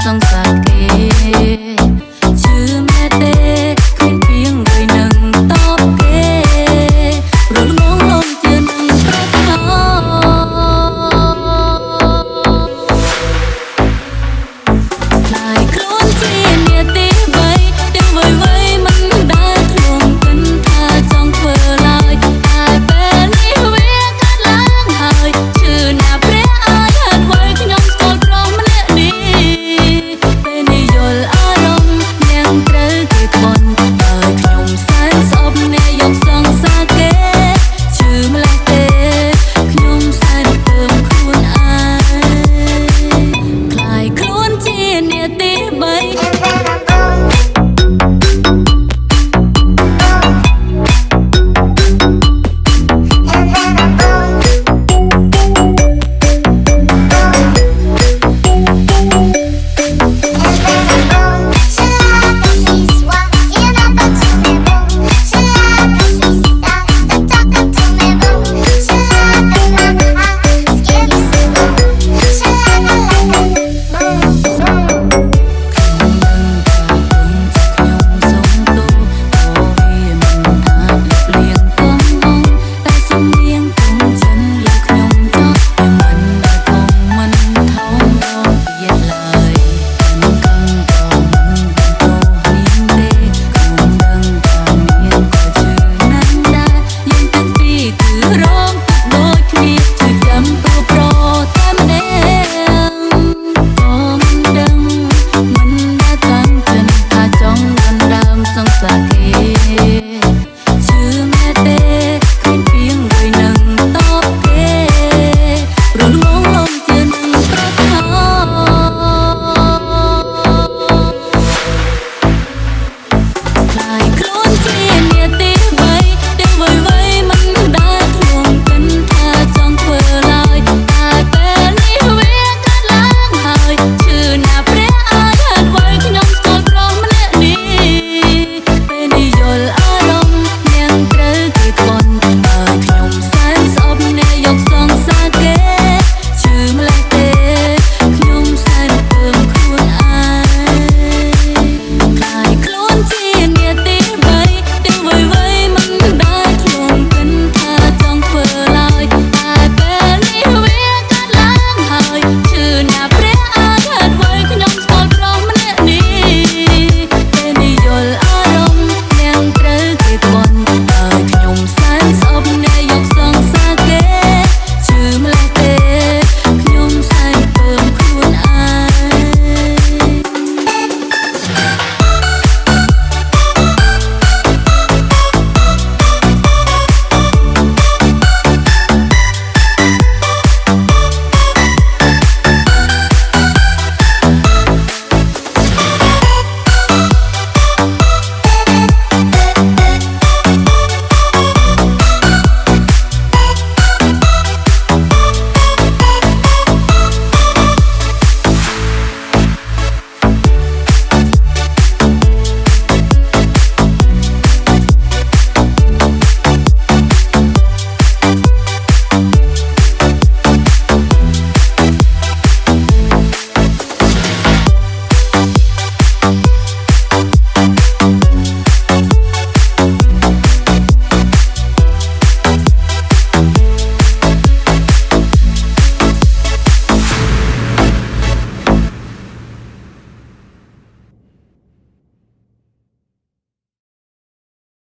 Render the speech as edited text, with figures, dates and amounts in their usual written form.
សង្សារគេឈឺមែនទេឃើញពីងរយនឹងតបគេរលងលំជានឹងប្រកបlạiខ្លួនជានាទីបីទាំងវ័យវ័យមិនដែលខ្លួនគិនថាចង់ធ្វើឡើយតែពេលនេះវាកាត់ឡើងហើយឈឺណាស់ព្រះអាចហេតុអ្វីខ្ញុំស្គាល់ប្រុសម្នាក់នេះពេលនេះយល់អារម្មណ៍នាងត្រូវគេក្បន់ហើយខ្ញុំសែនស្អប់អ្នកយកសង្សារគេឈឺម្ល៉េះទេខ្ញុំសែនពើមខ្លួនឯងខ្លាយខ្លួនជានាទី